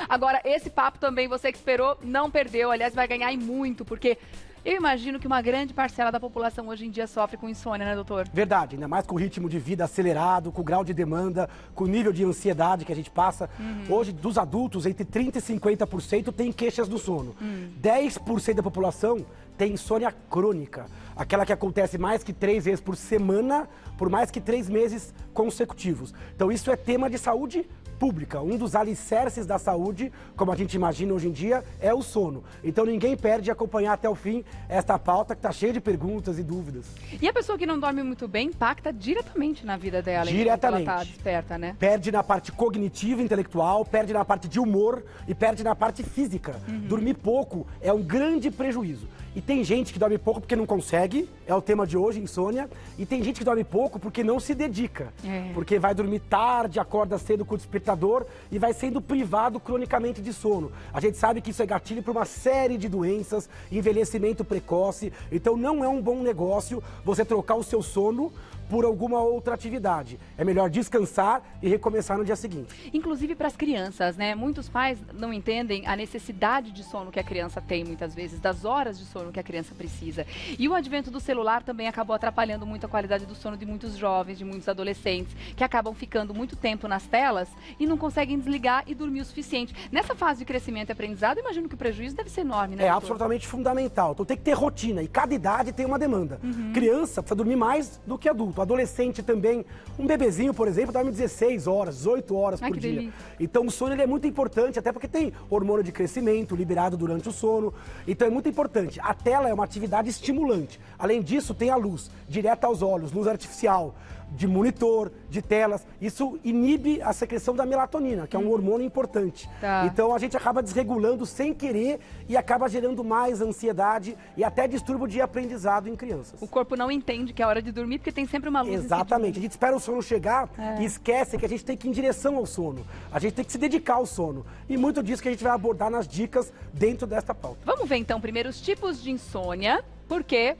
Agora, esse papo também, você que esperou, não perdeu. Aliás, vai ganhar e muito, porque eu imagino que uma grande parcela da população hoje em dia sofre com insônia, né, doutor? Verdade, ainda mais com o ritmo de vida acelerado, com o grau de demanda, com o nível de ansiedade que a gente passa. Hoje, dos adultos, entre 30% e 50% tem queixas do sono. 10% da população tem insônia crônica, aquela que acontece mais que 3 vezes por semana, por mais que 3 meses consecutivos. Então isso é tema de saúde pública. Um dos alicerces da saúde, como a gente imagina hoje em dia, é o sono. Então ninguém perde acompanhar até o fim esta pauta que está cheia de perguntas e dúvidas. E a pessoa que não dorme muito bem impacta diretamente na vida dela. Diretamente. Ela tá desperta, né? Perde na parte cognitiva, intelectual, perde na parte de humor e perde na parte física. Dormir pouco é um grande prejuízo. E tem gente que dorme pouco porque não consegue, é o tema de hoje, insônia. E tem gente que dorme pouco porque não se dedica. Porque vai dormir tarde, acorda cedo com o despertador e vai sendo privado cronicamente de sono. A gente sabe que isso é gatilho para uma série de doenças, envelhecimento precoce. Então não é um bom negócio você trocar o seu sono por alguma outra atividade. É melhor descansar e recomeçar no dia seguinte. Inclusive para as crianças, né? Muitos pais não entendem a necessidade de sono que a criança tem, muitas vezes, das horas de sono que a criança precisa. E o advento do celular também acabou atrapalhando muito a qualidade do sono de muitos jovens, de muitos adolescentes, que acabam ficando muito tempo nas telas e não conseguem desligar e dormir o suficiente. Nessa fase de crescimento e aprendizado, imagino que o prejuízo deve ser enorme, né, É doutor? absolutamente fundamental. Então tem que ter rotina e cada idade tem uma demanda. Criança precisa dormir mais do que adulto. Adolescente também, um bebezinho, por exemplo, dorme 16 horas, 18 horas por dia. Delícia. Então o sono ele é muito importante, até porque tem hormônio de crescimento liberado durante o sono. Então é muito importante. A tela é uma atividade estimulante. Além disso, tem a luz direta aos olhos, luz artificial, de monitor, de telas. Isso inibe a secreção da melatonina, que é um hormônio importante. Então a gente acaba desregulando sem querer e acaba gerando mais ansiedade e até distúrbio de aprendizado em crianças. O corpo não entende que é hora de dormir porque tem sempre uma luz. Exatamente. A gente espera o sono chegar e esquece que a gente tem que ir em direção ao sono. A gente tem que se dedicar ao sono. E muito disso que a gente vai abordar nas dicas dentro desta pauta. Vamos ver então primeiro os tipos de insônia, porque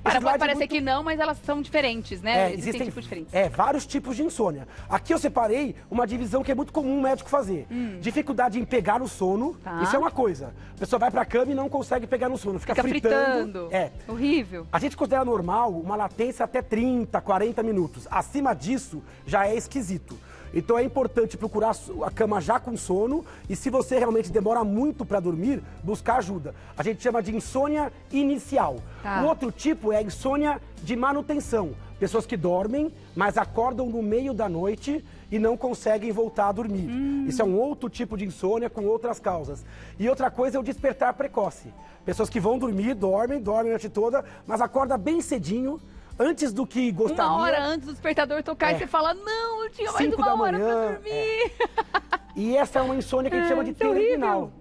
pode parecer que não, mas elas são diferentes, né? Existem tipos diferentes. Vários tipos de insônia. Aqui eu separei uma divisão que é muito comum o médico fazer. Dificuldade em pegar no sono, isso é uma coisa. A pessoa vai pra cama e não consegue pegar no sono, fica fritando. Horrível. A gente considera normal uma latência até 30, 40 minutos. Acima disso, já é esquisito. Então é importante procurar a cama já com sono e se você realmente demora muito para dormir, buscar ajuda. A gente chama de insônia inicial. O outro tipo é a insônia de manutenção. Pessoas que dormem, mas acordam no meio da noite e não conseguem voltar a dormir. Isso é um outro tipo de insônia com outras causas. E outra coisa é o despertar precoce. Pessoas que vão dormir, dormem a noite toda, mas acordam bem cedinho, antes do que gostaria. Uma hora antes do despertador tocar e você fala, não, eu tinha mais uma hora pra dormir. E essa é uma insônia que a gente chama de terminal.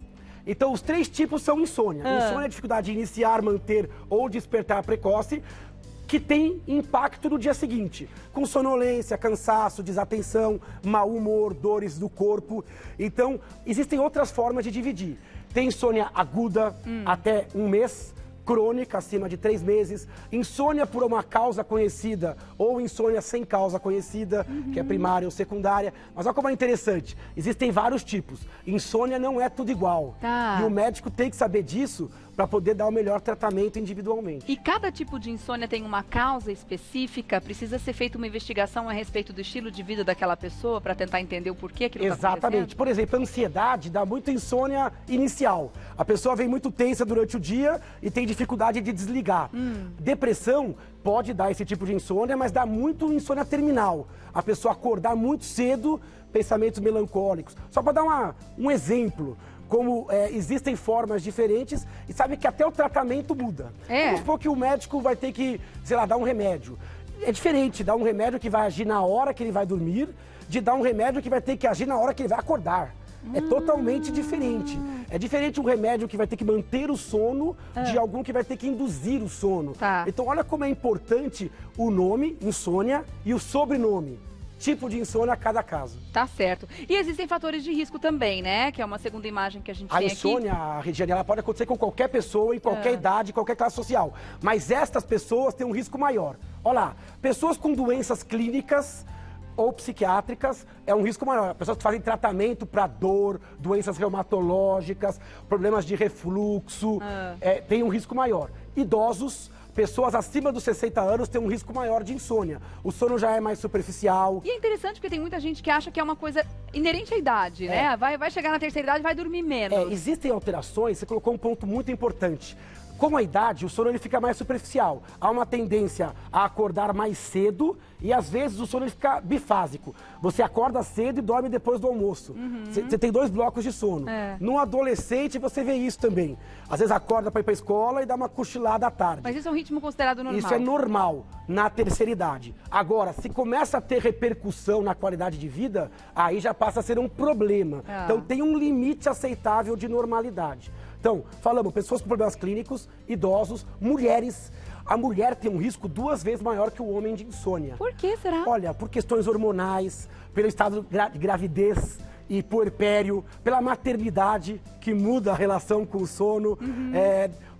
Então, os 3 tipos são insônia. Insônia é a dificuldade de iniciar, manter ou despertar precoce, que tem impacto no dia seguinte, com sonolência, cansaço, desatenção, mau humor, dores do corpo. Então, existem outras formas de dividir. Tem insônia aguda, até 1 mês, crônica, acima de 3 meses, insônia por uma causa conhecida ou insônia sem causa conhecida, que é primária ou secundária. Mas olha como é interessante, existem vários tipos. Insônia não é tudo igual. E o médico tem que saber disso para poder dar o melhor tratamento individualmente. E cada tipo de insônia tem uma causa específica? Precisa ser feita uma investigação a respeito do estilo de vida daquela pessoa para tentar entender o porquê aquilo está acontecendo? Exatamente. Por exemplo, a ansiedade dá muito insônia inicial. A pessoa vem muito tensa durante o dia e tem dificuldade de desligar. Depressão pode dar esse tipo de insônia, mas dá muito insônia terminal. A pessoa acordar muito cedo, pensamentos melancólicos. Só para dar um exemplo, como existem formas diferentes e sabe que até o tratamento muda. Vamos supor que o médico vai ter que, sei lá, dar um remédio. É diferente dar um remédio que vai agir na hora que ele vai dormir, de dar um remédio que vai ter que agir na hora que ele vai acordar. É totalmente diferente. É diferente um remédio que vai ter que manter o sono de algum que vai ter que induzir o sono. Então olha como é importante o nome, insônia, e o sobrenome. Tipo de insônia a cada caso. Tá certo. E existem fatores de risco também, né? Que é uma segunda imagem que a gente tem aqui. A insônia, Regiane, ela pode acontecer com qualquer pessoa, em qualquer idade, qualquer classe social. Mas estas pessoas têm um risco maior. Olha lá, pessoas com doenças clínicas, ou psiquiátricas, é um risco maior. Pessoas que fazem tratamento para dor, doenças reumatológicas, problemas de refluxo, tem um risco maior. Idosos, pessoas acima dos 60 anos têm um risco maior de insônia. O sono já é mais superficial. E é interessante porque tem muita gente que acha que é uma coisa inerente à idade, né? Vai chegar na terceira idade e vai dormir menos. Existem alterações, você colocou um ponto muito importante. Com a idade, o sono ele fica mais superficial. Há uma tendência a acordar mais cedo e, às vezes, o sono ele fica bifásico. Você acorda cedo e dorme depois do almoço. Você tem 2 blocos de sono. No adolescente, você vê isso também. Às vezes, acorda para ir para a escola e dá uma cochilada à tarde. Mas isso é um ritmo considerado normal? Isso é normal na terceira idade. Agora, se começa a ter repercussão na qualidade de vida, aí já passa a ser um problema. Então, tem um limite aceitável de normalidade. Então, falamos, pessoas com problemas clínicos, idosos, mulheres. A mulher tem um risco 2 vezes maior que o homem de insônia. Por que será? Olha, por questões hormonais, pelo estado de gravidez e puerpério, pela maternidade, que muda a relação com o sono,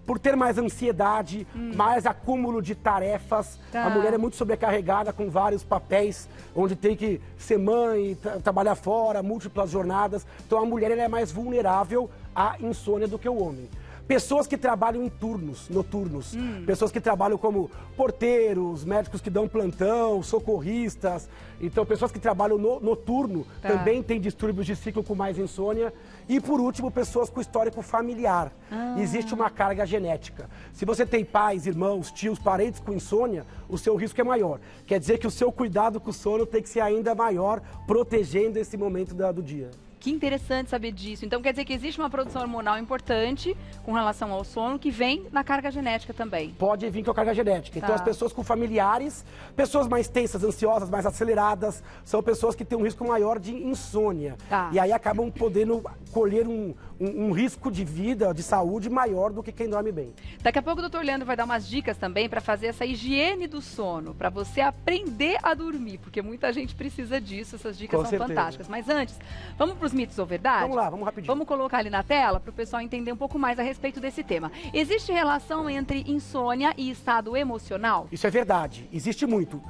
por ter mais ansiedade, mais acúmulo de tarefas. A mulher é muito sobrecarregada com vários papéis, onde tem que ser mãe, trabalhar fora, múltiplas jornadas. Então a mulher ela é mais vulnerável à insônia do que o homem. Pessoas que trabalham em turnos noturnos, pessoas que trabalham como porteiros, médicos que dão plantão, socorristas. Então, pessoas que trabalham noturno também têm distúrbios de ciclo com mais insônia. E, por último, pessoas com histórico familiar. Existe uma carga genética. Se você tem pais, irmãos, tios, parentes com insônia, o seu risco é maior. Quer dizer que o seu cuidado com o sono tem que ser ainda maior, protegendo esse momento do dia. Que interessante saber disso. Então quer dizer que existe uma produção hormonal importante com relação ao sono que vem na carga genética também. Pode vir com a carga genética. Então as pessoas com familiares, pessoas mais tensas, ansiosas, mais aceleradas, são pessoas que têm um risco maior de insônia. E aí acabam podendo colher um risco de vida, de saúde maior do que quem dorme bem. Daqui a pouco o doutor Leandro vai dar umas dicas também para fazer essa higiene do sono, para você aprender a dormir, porque muita gente precisa disso, essas dicas são fantásticas. Mas antes, vamos para os mitos ou verdade? Vamos lá, vamos rapidinho. Vamos colocar ali na tela para o pessoal entender um pouco mais a respeito desse tema. Existe relação entre insônia e estado emocional? Isso é verdade, existe muito.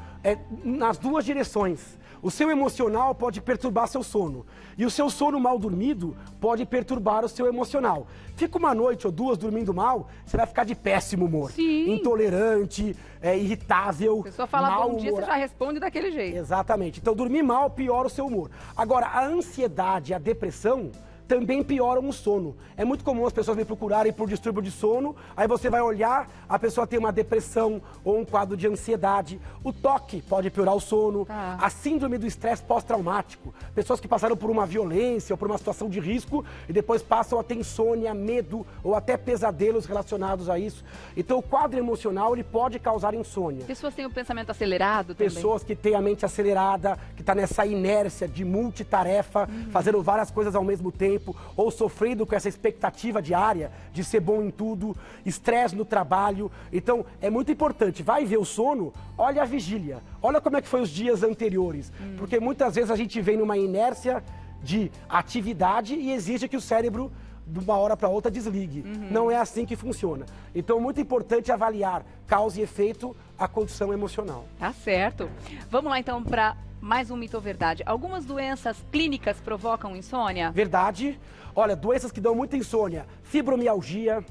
Nas 2 direções. O seu emocional pode perturbar seu sono. E o seu sono mal dormido pode perturbar o seu emocional. Fica 1 noite ou 2 dormindo mal, você vai ficar de péssimo humor. Sim. Intolerante, irritável. A pessoa fala bom dia, você já responde daquele jeito. Exatamente. Então, dormir mal piora o seu humor. Agora, a ansiedade e a depressão também pioram o sono. É muito comum as pessoas me procurarem por distúrbio de sono, aí você vai olhar, a pessoa tem uma depressão ou um quadro de ansiedade. O toque pode piorar o sono. A síndrome do estresse pós-traumático. Pessoas que passaram por uma violência ou por uma situação de risco e depois passam a ter insônia, medo ou até pesadelos relacionados a isso. Então o quadro emocional ele pode causar insônia. Pessoas têm o pensamento acelerado também. Pessoas que têm a mente acelerada, que está nessa inércia de multitarefa, fazendo várias coisas ao mesmo tempo, ou sofrendo com essa expectativa diária de ser bom em tudo, estresse no trabalho. Então, é muito importante, vai ver o sono, olha a vigília, olha como é que foi os dias anteriores, porque muitas vezes a gente vem numa inércia de atividade e exige que o cérebro de uma hora para outra desligue. Não é assim que funciona. Então, é muito importante avaliar causa e efeito a condição emocional. Tá certo. Vamos lá então para mais um mito ou verdade. Algumas doenças clínicas provocam insônia? Verdade. Olha, doenças que dão muita insônia. Fibromialgia,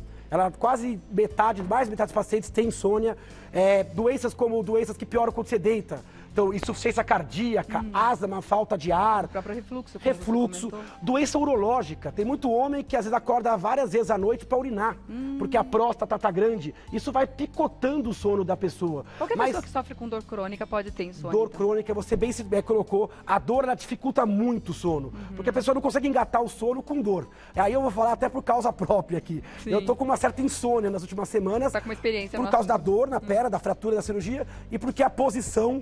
quase mais metade dos pacientes tem insônia. Doenças como doenças que pioram quando você deita. Então, insuficiência cardíaca, asma, falta de ar. O próprio refluxo. Refluxo. Doença urológica. Tem muito homem que às vezes acorda várias vezes à noite para urinar, porque a próstata está grande. Isso vai picotando o sono da pessoa. Qualquer pessoa que sofre com dor crônica pode ter insônia. Dor crônica, você bem colocou, a dor ela dificulta muito o sono, porque a pessoa não consegue engatar o sono com dor. Aí eu vou falar até por causa própria aqui. Sim. Eu tô com uma certa insônia nas últimas semanas. Tá com uma experiência por causa da dor na perna, da fratura da cirurgia e porque a posição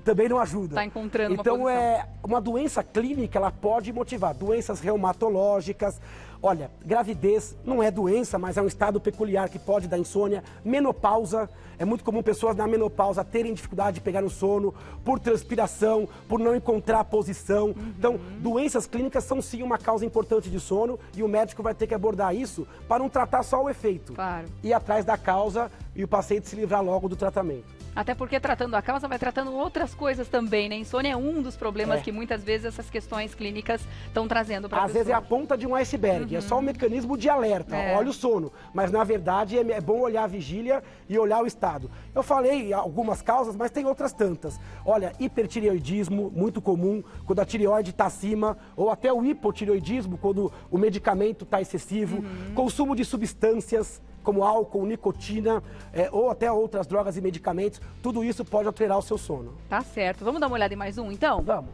também não ajuda. Está encontrando uma posição. Então, uma doença clínica, ela pode motivar doenças reumatológicas. Olha, gravidez não é doença, mas é um estado peculiar que pode dar insônia. Menopausa, é muito comum pessoas na menopausa terem dificuldade de pegar no sono, por transpiração, por não encontrar a posição. Então, doenças clínicas são sim uma causa importante de sono e o médico vai ter que abordar isso para não tratar só o efeito. Claro. Ir atrás da causa e o paciente se livrar logo do tratamento. Até porque tratando a causa, vai tratando outras coisas também, né? Insônia é um dos problemas que muitas vezes essas questões clínicas estão trazendo para a pessoa. Às vezes é a ponta de um iceberg, é só um mecanismo de alerta, olha o sono. Mas na verdade é bom olhar a vigília e olhar o estado. Eu falei algumas causas, mas tem outras tantas. Olha, hipertireoidismo, muito comum, quando a tireoide está acima, ou até o hipotireoidismo, quando o medicamento está excessivo, consumo de substâncias, como álcool, nicotina, ou até outras drogas e medicamentos, tudo isso pode alterar o seu sono. Tá certo. Vamos dar uma olhada em mais um, então? Vamos.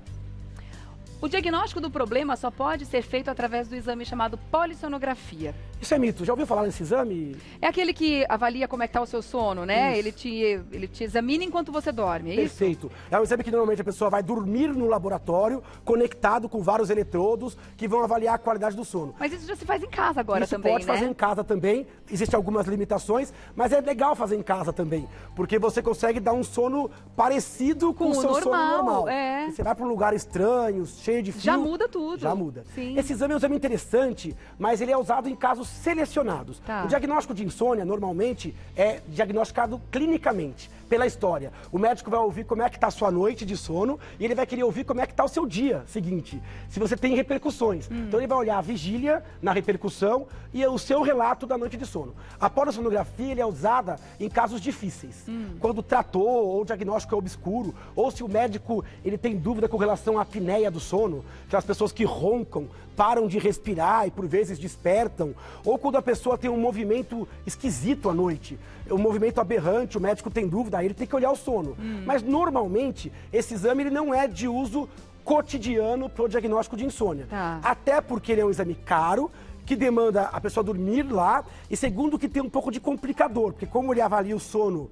O diagnóstico do problema só pode ser feito através do exame chamado polissonografia. Isso é mito. Já ouviu falar nesse exame? É aquele que avalia como é que tá o seu sono, né? Ele te examina enquanto você dorme, é isso? Perfeito. É um exame que normalmente a pessoa vai dormir no laboratório, conectado com vários eletrodos que vão avaliar a qualidade do sono. Mas isso já se faz em casa agora também, Isso pode fazer em casa também. Existem algumas limitações, mas é legal fazer em casa também, porque você consegue dar um sono parecido com o seu sono normal. Você vai para um lugar estranho, cheio de fio. Já muda tudo. Já muda. Sim. Esse exame é um exame interessante, mas ele é usado em casos selecionados. Tá. O diagnóstico de insônia, normalmente, é diagnosticado clinicamente, pela história. O médico vai ouvir como é que está a sua noite de sono e ele vai querer ouvir como é que está o seu dia seguinte, se você tem repercussões. Então ele vai olhar a vigília na repercussão e o seu relato da noite de sono. A polissonografia ele é usada em casos difíceis, quando tratou ou o diagnóstico é obscuro, ou se o médico ele tem dúvida com relação à apneia do sono, aquelas pessoas que roncam, param de respirar e por vezes despertam, ou quando a pessoa tem um movimento esquisito à noite, um movimento aberrante, o médico tem dúvida, aí ele tem que olhar o sono. Mas normalmente esse exame ele não é de uso cotidiano para o diagnóstico de insônia. Até porque ele é um exame caro, que demanda a pessoa dormir lá, e segundo que tem um pouco de complicador, porque como ele avalia o sono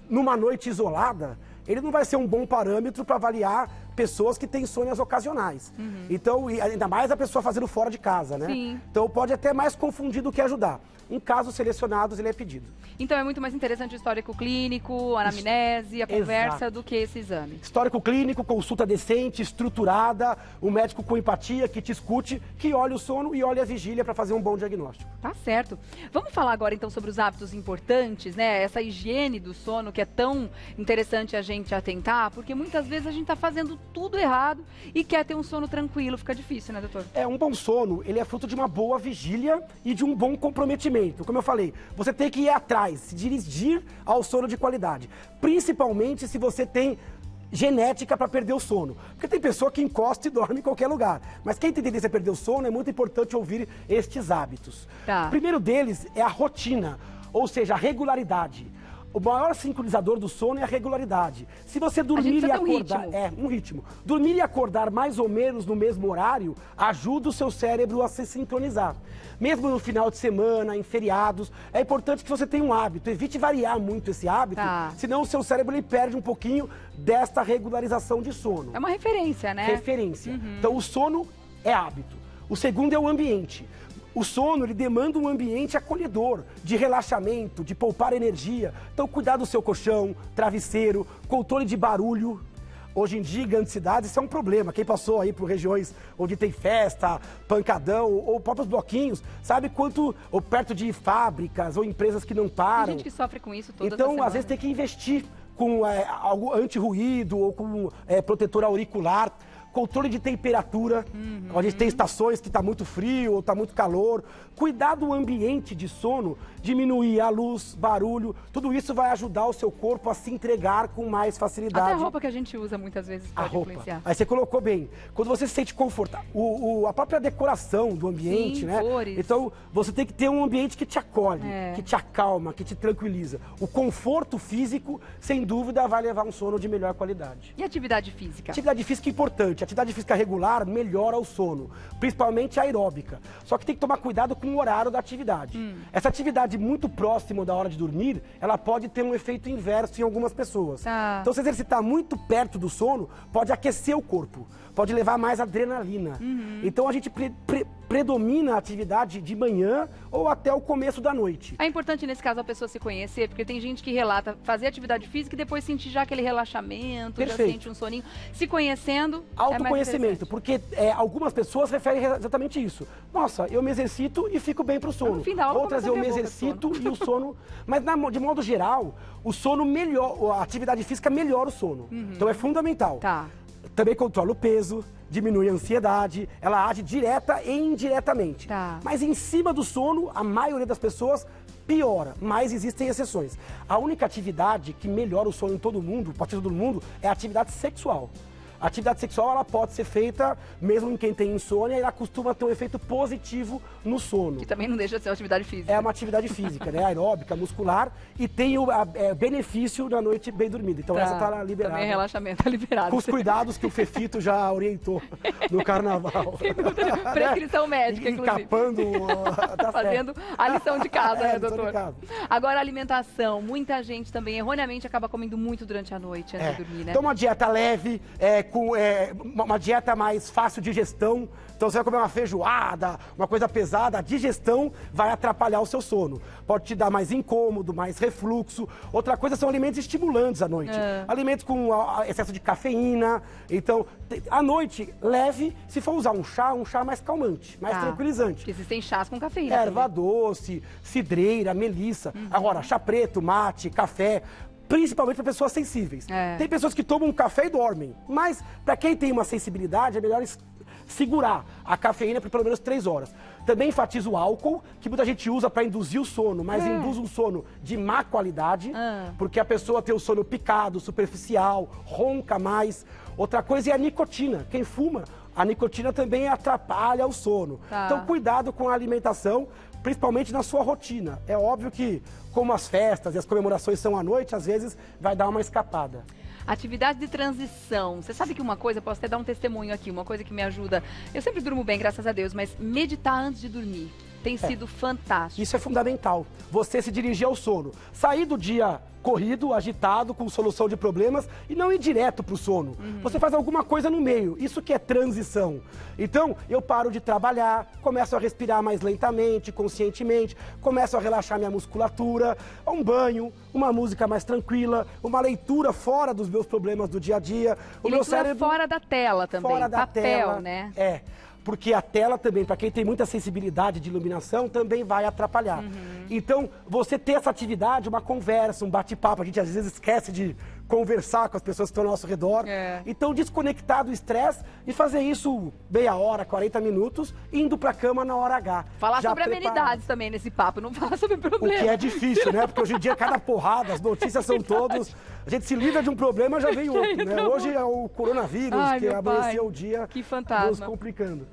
numa noite isolada, ele não vai ser um bom parâmetro para avaliar pessoas que têm insônias ocasionais. Então, e ainda mais a pessoa fazendo fora de casa, né? Sim. Então pode até mais confundir do que ajudar. Em casos selecionados, ele é pedido. Então é muito mais interessante o histórico clínico, a anamnese, a conversa do que esse exame. Histórico clínico, consulta decente, estruturada, um médico com empatia, que te escute, que olha o sono e olha a vigília para fazer um bom diagnóstico. Tá certo. Vamos falar agora então sobre os hábitos importantes, né? Essa higiene do sono que é tão interessante a gente atentar, porque muitas vezes a gente tá fazendo tudo errado e quer ter um sono tranquilo, fica difícil, né, doutor? Um bom sono, ele é fruto de uma boa vigília e de um bom comprometimento. Como eu falei, você tem que ir atrás, se dirigir ao sono de qualidade. Principalmente se você tem genética para perder o sono. Porque tem pessoa que encosta e dorme em qualquer lugar. Mas quem tem tendência a perder o sono, é muito importante ouvir estes hábitos. O primeiro deles é a rotina, ou seja, a regularidade. O maior sincronizador do sono é a regularidade. Se você dormir e acordar... um ritmo. Dormir e acordar mais ou menos no mesmo horário ajuda o seu cérebro a se sincronizar. Mesmo no final de semana, em feriados, é importante que você tenha um hábito. Evite variar muito esse hábito, senão o seu cérebro ele perde um pouquinho desta regularização de sono. É uma referência, né? Referência. Então o sono é hábito. O segundo é o ambiente. O sono, ele demanda um ambiente acolhedor, de relaxamento, de poupar energia. Então, cuidar do seu colchão, travesseiro, controle de barulho. Hoje em dia, em grandes cidades, isso é um problema. Quem passou aí por regiões onde tem festa, pancadão, ou próprios bloquinhos, sabe quanto, ou perto de fábricas, ou empresas que não param. Tem gente que sofre com isso toda Então, às vezes, tem que investir com algo anti-ruído, ou com protetor auricular. Controle de temperatura, a gente tem estações que está muito frio ou está muito calor. Cuidar do ambiente de sono, diminuir a luz, barulho, tudo isso vai ajudar o seu corpo a se entregar com mais facilidade. Até a roupa que a gente usa muitas vezes pode influenciar. Aí você colocou bem. Quando você se sente confortável, a própria decoração do ambiente, né? Cores. Então, você tem que ter um ambiente que te acolhe, que te acalma, que te tranquiliza. O conforto físico, sem dúvida, vai levar um sono de melhor qualidade. E atividade física? Atividade física é importante. Atividade física regular melhora o sono, principalmente a aeróbica. Só que tem que tomar cuidado com o horário da atividade. Essa atividade muito próxima da hora de dormir, ela pode ter um efeito inverso em algumas pessoas. Então, se exercitar muito perto do sono, pode aquecer o corpo, pode levar mais adrenalina. Então, a gente predomina a atividade de manhã ou até o começo da noite. É importante, nesse caso, a pessoa se conhecer, porque tem gente que relata fazer atividade física e depois sentir já aquele relaxamento, Perfeito. já sente um soninho. Se conhecendo, autoconhecimento, porque algumas pessoas referem exatamente isso. Nossa, eu me exercito e fico bem pro sono. No fim da aula, outras eu me exercito e o sono... Mas, de modo geral, o sono melhora, a atividade física melhora o sono. Então é fundamental. Tá. Também controla o peso, diminui a ansiedade, ela age direta e indiretamente. Tá. Mas em cima do sono, a maioria das pessoas piora, mas existem exceções. A única atividade que melhora o sono em todo mundo, a partir de todo mundo, é a atividade sexual. A atividade sexual ela pode ser feita, mesmo em quem tem insônia, e ela costuma ter um efeito positivo no sono. Que também não deixa de ser uma atividade física. É uma atividade física, né? Aeróbica, muscular, e tem o benefício da noite bem dormida. Então essa tá liberada. Também relaxamento tá liberado. Com os cuidados que o Fefito já orientou no carnaval. Prescrição médica, inclusive. Encapando tá fazendo a lição de casa, né, lição doutor? de casa. Agora, a alimentação. Muita gente também erroneamente acaba comendo muito durante a noite, antes de dormir, né? Então, uma dieta leve, com uma dieta mais fácil de digestão. Então, você vai comer uma feijoada, uma coisa pesada, a digestão vai atrapalhar o seu sono. Pode te dar mais incômodo, mais refluxo. Outra coisa são alimentos estimulantes à noite. Alimentos com excesso de cafeína. Então, à noite, leve, se for usar um chá mais calmante, mais tranquilizante. Porque existem chás com cafeína. Erva doce, cidreira, melissa. Agora, chá preto, mate, café, principalmente para pessoas sensíveis. Tem pessoas que tomam um café e dormem, mas para quem tem uma sensibilidade é melhor segurar a cafeína por pelo menos 3 horas. Também enfatizo o álcool, que muita gente usa para induzir o sono, mas induz um sono de má qualidade, porque a pessoa tem o sono picado, superficial, ronca mais. Outra coisa é a nicotina. Quem fuma, a nicotina também atrapalha o sono. Então, cuidado com a alimentação, principalmente na sua rotina. É óbvio que, como as festas e as comemorações são à noite, às vezes vai dar uma escapada. Atividade de transição. Você sabe que uma coisa, posso até dar um testemunho aqui, uma coisa que me ajuda. Eu sempre durmo bem, graças a Deus, mas meditar antes de dormir tem sido fantástico. Isso é fundamental. Você se dirigir ao sono. Sair do dia corrido, agitado, com solução de problemas e não ir direto para o sono. Você faz alguma coisa no meio. Isso que é transição. Então, eu paro de trabalhar, começo a respirar mais lentamente, conscientemente, começo a relaxar minha musculatura, um banho, uma música mais tranquila, uma leitura fora dos meus problemas do dia a dia. O meu cérebro fora da tela também. Fora da tela, né? Porque a tela também, para quem tem muita sensibilidade de iluminação, também vai atrapalhar. Então, você ter essa atividade, uma conversa, um bate-papo, a gente às vezes esquece de conversar com as pessoas que estão ao nosso redor. Então, desconectar do estresse e fazer isso meia hora, 40 minutos, indo para a cama na hora H. Falar sobre amenidades também nesse papo, não fala sobre problemas. O que é difícil, né? Porque hoje em dia, cada porrada, as notícias são todos... A gente se livra de um problema, já vem outro, né? Hoje é o coronavírus, que amanheceu o dia nos complicando.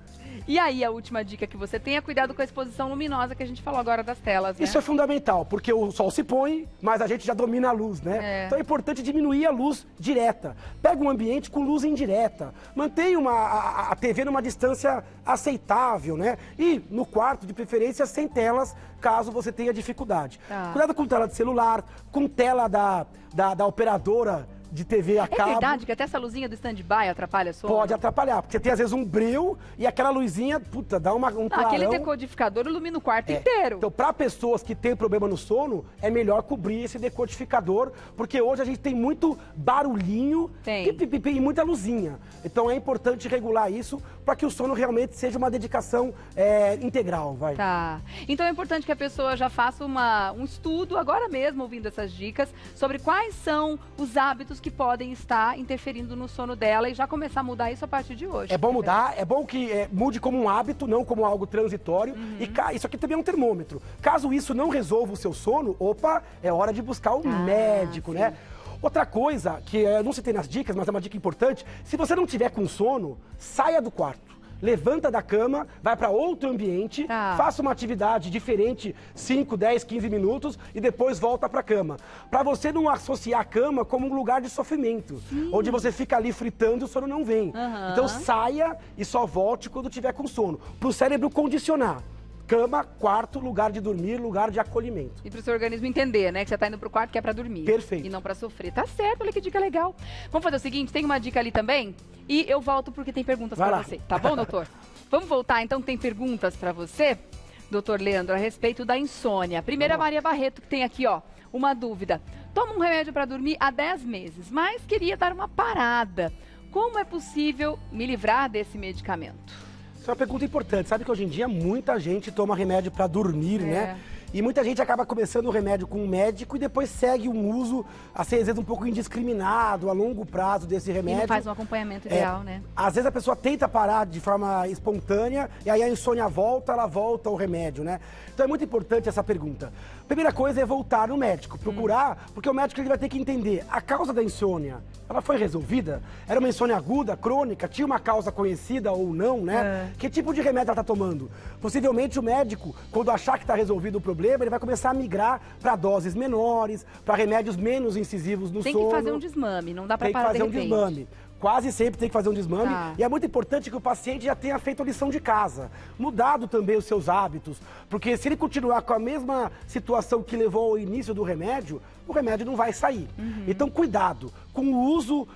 E aí, a última dica que você tem é cuidado com a exposição luminosa que a gente falou agora das telas, né? Isso é fundamental, porque o sol se põe, mas a gente já domina a luz, né? Então é importante diminuir a luz direta. Pega um ambiente com luz indireta. Mantenha a TV numa distância aceitável, né? E no quarto, de preferência, sem telas, caso você tenha dificuldade. Cuidado com tela de celular, com tela da operadora de TV a cabo. É verdade que até essa luzinha do stand-by atrapalha o sono? Pode atrapalhar, porque tem às vezes um breu e aquela luzinha, puta, dá um clarão. Aquele decodificador ilumina o quarto inteiro. Então, para pessoas que têm problema no sono, é melhor cobrir esse decodificador, porque hoje a gente tem muito barulhinho e muita luzinha. Então, é importante regular isso para que o sono realmente seja uma dedicação integral, vai. Então, é importante que a pessoa já faça um estudo, agora mesmo, ouvindo essas dicas, sobre quais são os hábitos que podem estar interferindo no sono dela e já começar a mudar isso a partir de hoje. É bom mudar, é bom que mude como um hábito, não como algo transitório. E isso aqui também é um termômetro. Caso isso não resolva o seu sono, é hora de buscar um médico, né? Outra coisa, que eu não citei nas dicas, mas é uma dica importante, se você não tiver com sono, saia do quarto. Levanta da cama, vai para outro ambiente, faça uma atividade diferente, 5, 10, 15 minutos e depois volta para a cama. Para você não associar a cama como um lugar de sofrimento, onde você fica ali fritando e o sono não vem. Então saia e só volte quando tiver com sono, para o cérebro condicionar. Cama, quarto, lugar de dormir, lugar de acolhimento. E para o seu organismo entender, né? Que você está indo para o quarto que é para dormir. Perfeito. E não para sofrer. Tá certo, olha que dica legal. Vamos fazer o seguinte, tem uma dica ali também? E eu volto porque tem perguntas para você. Tá bom, doutor? Vamos voltar, então, tem perguntas para você, doutor Leandro, a respeito da insônia. Primeira, Maria Barreto, que tem aqui, ó, uma dúvida. Toma um remédio para dormir há 10 meses, mas queria dar uma parada. Como é possível me livrar desse medicamento? Isso é uma pergunta importante. Sabe que hoje em dia muita gente toma remédio para dormir, né? E muita gente acaba começando o remédio com um médico e depois segue um uso, assim, às vezes um pouco indiscriminado, a longo prazo desse remédio. E não faz um acompanhamento ideal, né? Às vezes a pessoa tenta parar de forma espontânea e aí a insônia volta, ela volta ao remédio, né? Então é muito importante essa pergunta. Primeira coisa é voltar no médico, procurar, porque o médico ele vai ter que entender a causa da insônia. Ela foi resolvida? Era uma insônia aguda, crônica? Tinha uma causa conhecida ou não, né? Que tipo de remédio ela está tomando? Possivelmente o médico, quando achar que está resolvido o problema, ele vai começar a migrar para doses menores, para remédios menos incisivos no sono. Tem que fazer um desmame, não dá para parar de repente. Tem que fazer um desmame. Quase sempre tem que fazer um desmame. E é muito importante que o paciente já tenha feito a lição de casa, mudado também os seus hábitos, porque se ele continuar com a mesma situação que levou ao início do remédio, o remédio não vai sair. Então, cuidado com o uso,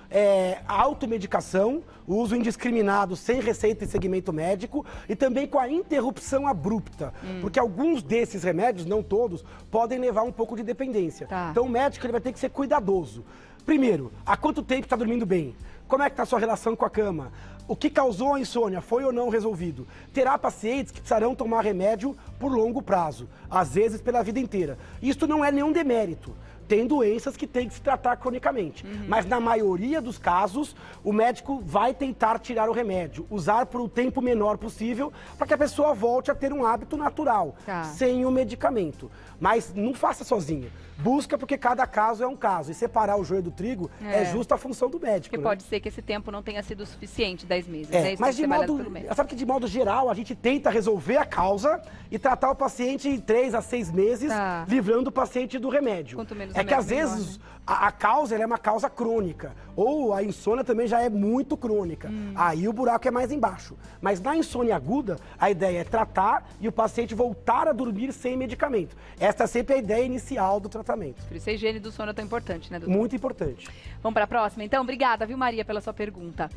a automedicação, o uso indiscriminado, sem receita e segmento médico, e também com a interrupção abrupta, porque alguns desses remédios, não todos, podem levar um pouco de dependência. Então, o médico ele vai ter que ser cuidadoso. Primeiro, há quanto tempo está dormindo bem? Como é que está a sua relação com a cama? O que causou a insônia? Foi ou não resolvido? Terá pacientes que precisarão tomar remédio por longo prazo, às vezes pela vida inteira. Isso não é nenhum demérito. Tem doenças que tem que se tratar cronicamente. Mas na maioria dos casos, o médico vai tentar tirar o remédio, usar por um tempo menor possível, para que a pessoa volte a ter um hábito natural, sem o medicamento. Mas não faça sozinho. Busca, porque cada caso é um caso. E separar o joio do trigo é justa a função do médico. Porque pode ser que esse tempo não tenha sido suficiente, 10 meses. Mas sabe que de modo geral, a gente tenta resolver a causa e tratar o paciente em 3 a 6 meses, livrando o paciente do remédio. Quanto menos que às vezes a causa ela é uma causa crônica, ou a insônia também já é muito crônica. Aí o buraco é mais embaixo. Mas na insônia aguda, a ideia é tratar e o paciente voltar a dormir sem medicamento. Esta é sempre a ideia inicial do tratamento. Por isso a higiene do sono é tão importante, né, doutor? Muito importante. Vamos para a próxima, então? Obrigada, viu, Maria, pela sua pergunta.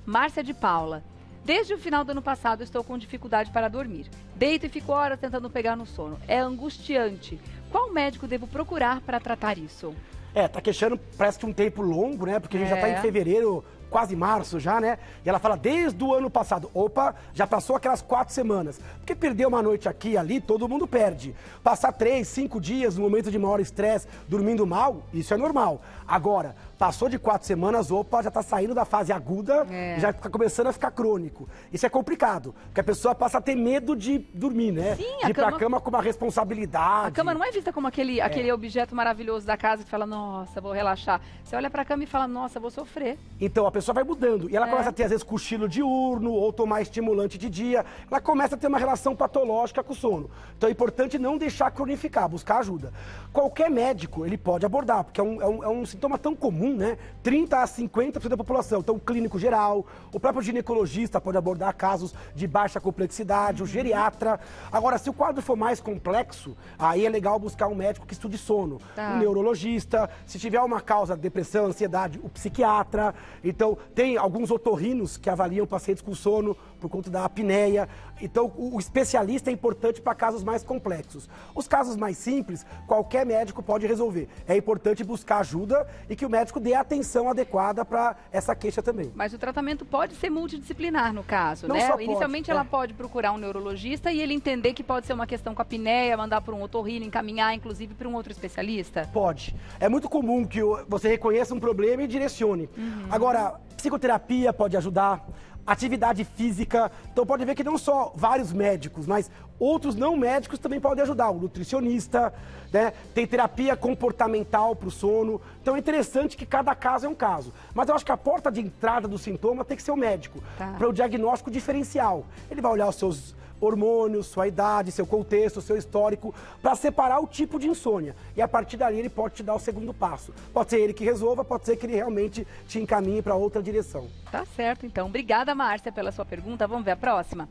Márcia de Paula. Desde o final do ano passado, estou com dificuldade para dormir. Deito e fico horas tentando pegar no sono. É angustiante. Qual médico devo procurar para tratar isso? Tá queixando, parece que um tempo longo, né? Porque a gente já tá em fevereiro, quase março já, né? E ela fala, desde o ano passado. Opa, já passou aquelas 4 semanas. Porque perder uma noite aqui e ali, todo mundo perde. Passar 3, 5 dias no momento de maior estresse, dormindo mal, isso é normal. Agora, passou de 4 semanas, opa, já tá saindo da fase aguda, já tá começando a ficar crônico. Isso é complicado, porque a pessoa passa a ter medo de dormir, né? Sim, de ir pra cama com uma responsabilidade. A cama não é vista como aquele objeto maravilhoso da casa que fala, nossa, vou relaxar. Você olha pra cama e fala, nossa, vou sofrer. Então, a pessoa vai mudando. E ela começa a ter, às vezes, cochilo diurno ou tomar estimulante de dia. Ela começa a ter uma relação patológica com o sono. Então, é importante não deixar cronificar, buscar ajuda. Qualquer médico, ele pode abordar, porque é um sintoma tão comum, né? 30 a 50% da população. Então, o clínico geral, o próprio ginecologista pode abordar casos de baixa complexidade, o geriatra. Agora, se o quadro for mais complexo, aí é legal buscar um médico que estude sono. Um neurologista, se tiver uma causa de depressão, ansiedade, o psiquiatra. Então, tem alguns otorrinos que avaliam pacientes com sono por conta da apneia. Então, o especialista é importante para casos mais complexos. Os casos mais simples, qualquer médico pode resolver. É importante buscar ajuda e que o médico dê a atenção adequada para essa queixa também. Mas o tratamento pode ser multidisciplinar no caso, não né? Só pode, Inicialmente ela pode procurar um neurologista e ele entender que pode ser uma questão com a apneia, mandar para um otorrino, encaminhar inclusive para um outro especialista? Pode. É muito comum que você reconheça um problema e direcione. Agora, psicoterapia pode ajudar. Atividade física, então pode ver que não só vários médicos, mas outros não médicos também podem ajudar, o nutricionista, né? Tem terapia comportamental para o sono, então é interessante que cada caso é um caso. Mas eu acho que a porta de entrada do sintoma tem que ser o médico, para o diagnóstico diferencial. Ele vai olhar os seus hormônios, sua idade, seu contexto, seu histórico, para separar o tipo de insônia. E a partir dali ele pode te dar o segundo passo. Pode ser ele que resolva, pode ser que ele realmente te encaminhe para outra direção. Tá certo, então. Obrigada, Márcia, pela sua pergunta. Vamos ver a próxima?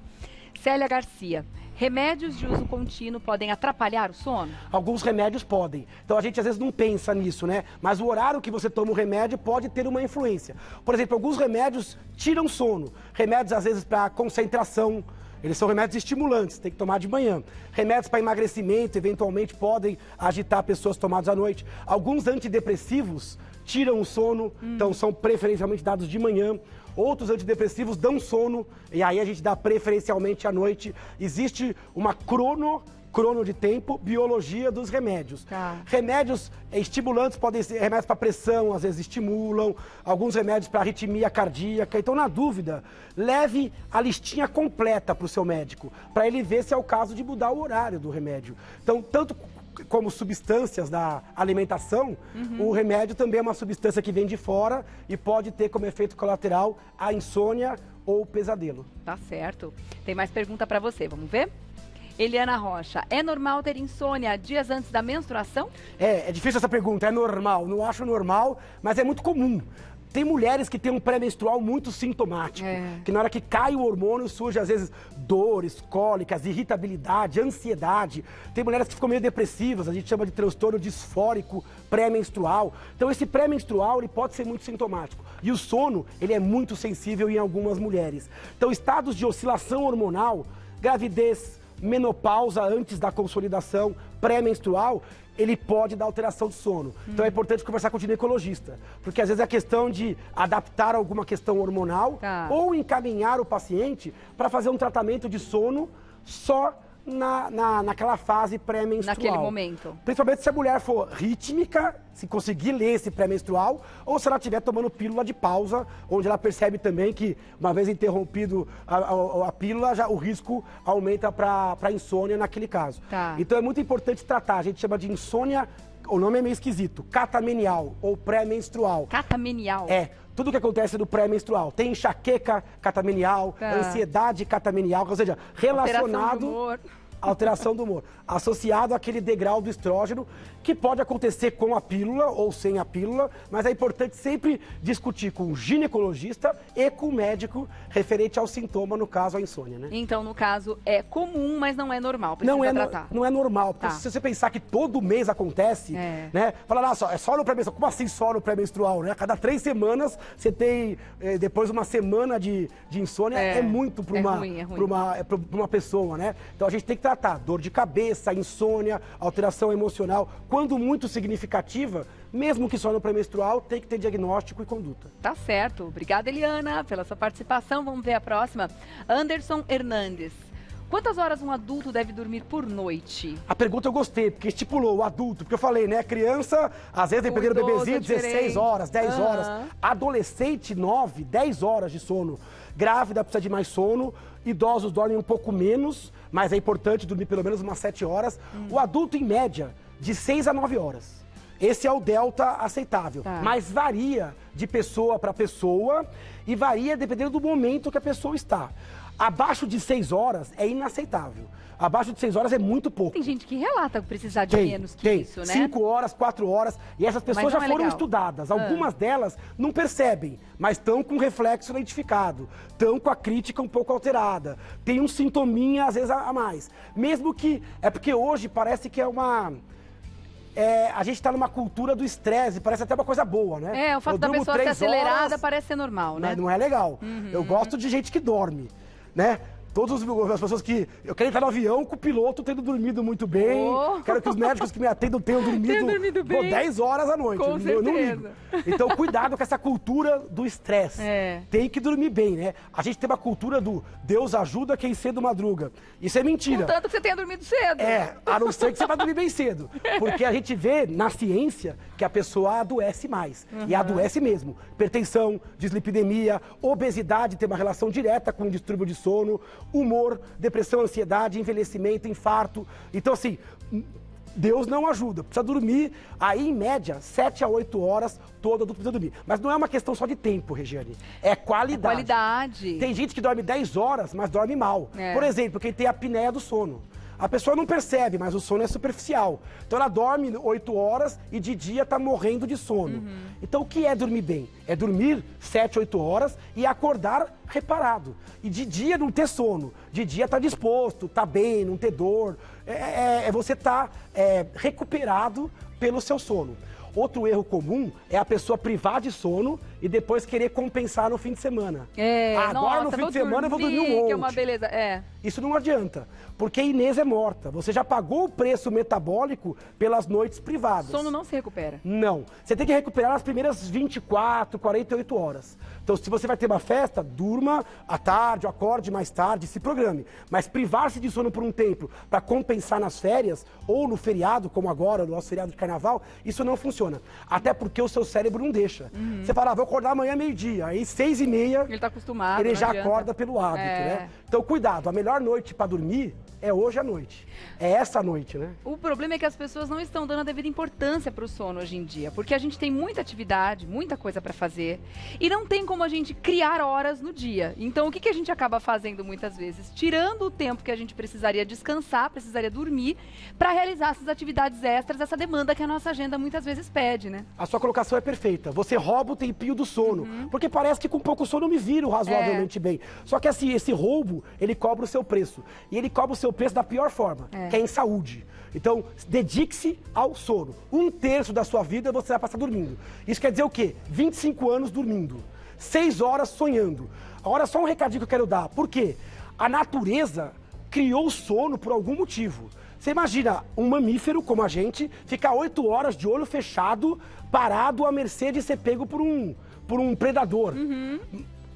Célia Garcia. Remédios de uso contínuo podem atrapalhar o sono? Alguns remédios podem. Então a gente às vezes não pensa nisso, né? Mas o horário que você toma o remédio pode ter uma influência. Por exemplo, alguns remédios tiram sono. Remédios às vezes para concentração. Eles são remédios estimulantes, tem que tomar de manhã. Remédios para emagrecimento, eventualmente, podem agitar pessoas tomadas à noite. Alguns antidepressivos tiram o sono, então são preferencialmente dados de manhã. Outros antidepressivos dão sono, e aí a gente dá preferencialmente à noite. Existe uma crono de tempo, biologia dos remédios. Tá. Remédios estimulantes podem ser remédios para pressão, às vezes estimulam, alguns remédios para arritmia cardíaca. Então, na dúvida, leve a listinha completa para o seu médico, para ele ver se é o caso de mudar o horário do remédio. Então, tanto como substâncias da alimentação, o remédio também é uma substância que vem de fora e pode ter como efeito colateral a insônia ou o pesadelo. Tá certo. Tem mais pergunta para você, vamos ver? Eliana Rocha, é normal ter insônia dias antes da menstruação? É difícil essa pergunta, é normal? Não acho normal, mas é muito comum. Tem mulheres que têm um pré-menstrual muito sintomático, que na hora que cai o hormônio surge às vezes dores, cólicas, irritabilidade, ansiedade. Tem mulheres que ficam meio depressivas, a gente chama de transtorno disfórico pré-menstrual. Então esse pré-menstrual ele pode ser muito sintomático. E o sono, ele é muito sensível em algumas mulheres. Então estados de oscilação hormonal, gravidez, menopausa antes da consolidação, pré-menstrual, ele pode dar alteração de sono. Então é importante conversar com o ginecologista, porque às vezes é questão de adaptar alguma questão hormonal ou encaminhar o paciente para fazer um tratamento de sono só naquela fase pré-menstrual. Naquele momento. Principalmente se a mulher for rítmica, se conseguir ler esse pré-menstrual, ou se ela estiver tomando pílula de pausa, onde ela percebe também que, uma vez interrompido a pílula, já, o risco aumenta para insônia naquele caso. Tá. Então é muito importante tratar, a gente chama de insônia, o nome é meio esquisito, catamenial ou pré-menstrual. Catamenial? É. Tudo que acontece no pré-menstrual. Tem enxaqueca catamenial, ansiedade catamenial, ou seja, relacionado... Alteração do humor. Associado àquele degrau do estrógeno, que pode acontecer com a pílula ou sem a pílula, mas é importante sempre discutir com o ginecologista e com o médico referente ao sintoma, no caso, a insônia, né? Então, no caso, é comum, mas não é normal, precisa tratar. Não é normal, porque se você pensar que todo mês acontece, né? Falar, é só no pré-menstrual. Como assim só no pré-menstrual, né? A cada 3 semanas você tem, depois uma semana de insônia, é muito para uma pessoa, né? Então a gente tem que tratar dor de cabeça, insônia, alteração emocional. Quando muito significativa, mesmo que só no pré-menstrual, tem que ter diagnóstico e conduta. Tá certo. Obrigada, Eliana, pela sua participação. Vamos ver a próxima. Anderson Hernandes. Quantas horas um adulto deve dormir por noite? A pergunta eu gostei, porque estipulou o adulto, porque eu falei, né? Criança, às vezes, dependendo do bebezinho, 16 horas, 10 horas. Adolescente, 9, 10 horas de sono. Grávida precisa de mais sono. Idosos dormem um pouco menos, mas é importante dormir pelo menos umas 7 horas. O adulto, em média, de 6 a 9 horas. Esse é o delta aceitável, mas varia de pessoa para pessoa e varia dependendo do momento que a pessoa está. Abaixo de 6 horas é inaceitável. Abaixo de 6 horas é muito pouco. Tem gente que relata precisar de menos que isso, né? 5 horas, 4 horas. E essas pessoas já foram estudadas. Algumas delas não percebem, mas estão com reflexo identificado. Estão com a crítica um pouco alterada. Tem um sintominha, às vezes, a mais. Mesmo que... É porque hoje parece que é uma... a gente está numa cultura do estresse, parece até uma coisa boa, né? O fato da pessoa ser acelerada parece ser normal, né? Não é legal. Eu gosto de gente que dorme, né? Todas as pessoas que... Eu quero entrar no avião com o piloto tendo dormido muito bem. Quero que os médicos que me atendam tenham dormido bem. 10 horas à noite. Com certeza. Eu não ligo. Então, cuidado com essa cultura do estresse. Tem que dormir bem, né? A gente tem uma cultura do Deus ajuda quem cedo madruga. Isso é mentira. Contanto que você tenha dormido cedo. A não ser que você vá dormir bem cedo. Porque a gente vê na ciência que a pessoa adoece mais. E adoece mesmo. Hipertensão, dislipidemia, obesidade tem uma relação direta com o distúrbio de sono, humor, depressão, ansiedade, envelhecimento, infarto. Então, assim, Deus não ajuda. Precisa dormir, aí, em média, 7 a 8 horas, todo adulto precisa dormir. Mas não é uma questão só de tempo, Regiane. É qualidade. Qualidade. Tem gente que dorme 10 horas, mas dorme mal. Por exemplo, quem tem a apneia do sono. A pessoa não percebe, mas o sono é superficial. Então ela dorme 8 horas e de dia tá morrendo de sono. Então o que é dormir bem? É dormir 7, 8 horas e acordar reparado. E de dia não ter sono. De dia tá disposto, tá bem, não ter dor. Você tá recuperado pelo seu sono. Outro erro comum é a pessoa privar de sono e depois querer compensar no fim de semana. Agora no fim de semana eu vou dormir um monte. Que é uma beleza. Isso não adianta, porque a Inês é morta. Você já pagou o preço metabólico pelas noites privadas. Sono não se recupera. Não. Você tem que recuperar nas primeiras 24, 48 horas. Então, se você vai ter uma festa, durma à tarde, acorde mais tarde, se programe. Mas privar-se de sono por um tempo para compensar nas férias ou no feriado, como agora, no nosso feriado de carnaval, isso não funciona. Até porque o seu cérebro não deixa. Você fala, vou acordar amanhã meio-dia. Aí 6h30... Ele tá acostumado, ele já adianta. acorda pelo hábito, né? Então, cuidado. A melhor noite para dormir é hoje à noite. É essa noite, né? O problema é que as pessoas não estão dando a devida importância para o sono hoje em dia, porque a gente tem muita atividade, muita coisa para fazer, e não tem como a gente criar horas no dia. Então, o que a gente acaba fazendo muitas vezes? Tirando o tempo que a gente precisaria descansar, precisaria dormir, para realizar essas atividades extras, essa demanda que a nossa agenda muitas vezes pede, né? A sua colocação é perfeita. Você rouba o tempinho do sono, porque parece que com pouco sono eu me viro razoavelmente bem. Só que assim, esse roubo, ele cobra o seu preço. E ele cobra o seu preço da pior forma, que é em saúde. Então, dedique-se ao sono. 1/3 da sua vida você vai passar dormindo. Isso quer dizer o quê? 25 anos dormindo. 6 horas sonhando. Agora, só um recadinho que eu quero dar. Por quê? A natureza criou o sono por algum motivo. Você imagina um mamífero como a gente ficar 8 horas de olho fechado, parado à mercê de ser pego por um predador.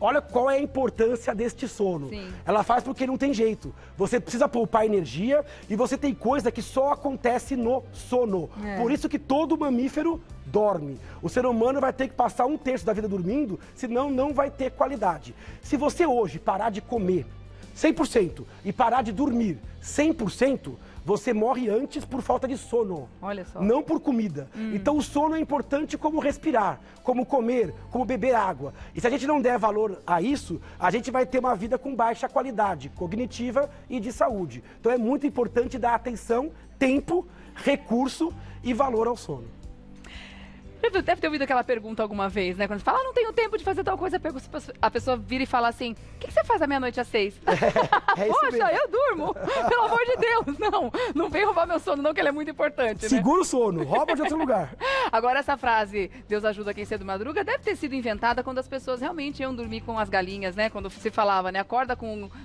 Olha qual é a importância deste sono. Sim. Ela faz porque não tem jeito. Você precisa poupar energia e você tem coisa que só acontece no sono. Por isso que todo mamífero dorme. O ser humano vai ter que passar 1/3 da vida dormindo, senão não vai ter qualidade. Se você hoje parar de comer 100% e parar de dormir 100%, você morre antes por falta de sono. Olha só. Não por comida. Então o sono é importante como respirar, como comer, como beber água. E se a gente não der valor a isso, a gente vai ter uma vida com baixa qualidade cognitiva e de saúde. Então é muito importante dar atenção, tempo, recurso e valor ao sono. Deve ter ouvido aquela pergunta alguma vez, né? Quando você fala, não tenho tempo de fazer tal coisa, a pessoa vira e fala assim, o que você faz à meia-noite às 6? Poxa, eu durmo! Pelo amor de Deus! Não vem roubar meu sono não, que ele é muito importante, né? Segura o sono, rouba de outro lugar. Agora, essa frase, Deus ajuda quem cedo madruga, deve ter sido inventada quando as pessoas realmente iam dormir com as galinhas, né? Quando se falava, né?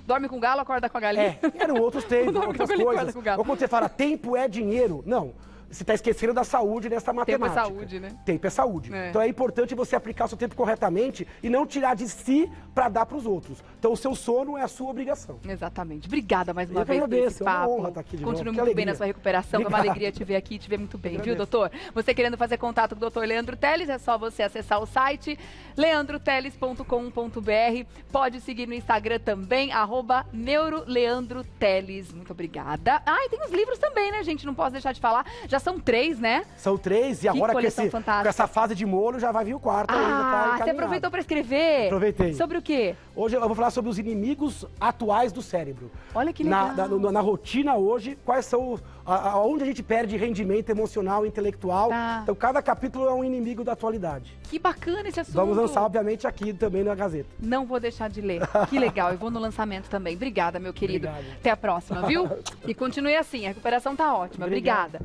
Dorme com o galo, acorda com a galinha. Eram outros tempos, outras coisas. Com o galo. Ou quando você fala, tempo é dinheiro. Não. Você está esquecendo da saúde nessa matemática. Tempo é saúde, né? Tempo é saúde. Então é importante você aplicar o seu tempo corretamente e não tirar de si para dar para os outros. Então o seu sono é a sua obrigação. Exatamente. Obrigada mais uma Eu que vez por agradeço, esse é uma papo. honra estar aqui de novo. Continue Que muito bem alegria. na sua recuperação. É uma Obrigado. alegria te ver aqui, te ver muito bem, viu, doutor? Você querendo fazer contato com o Dr. Leandro Teles, é só você acessar o site leandroteles.com.br. Pode seguir no Instagram também, @neuroleandroteles. Muito obrigada. E tem os livros também, né, gente? Não posso deixar de falar. Já são 3, né? São 3 e agora com essa fase de molho já vai vir o quarto. Você aproveitou para escrever? Aproveitei. Sobre o quê? Hoje eu vou falar sobre os inimigos atuais do cérebro. Olha que legal. Na rotina hoje, quais são aonde a gente perde rendimento emocional e intelectual. Então cada capítulo é um inimigo da atualidade. Que bacana esse assunto. Vamos lançar, obviamente, aqui também na Gazeta. Não vou deixar de ler. Que legal. Eu vou no lançamento também. Obrigada, meu querido. Obrigado. Até a próxima, viu? E continue assim. A recuperação tá ótima. Obrigada.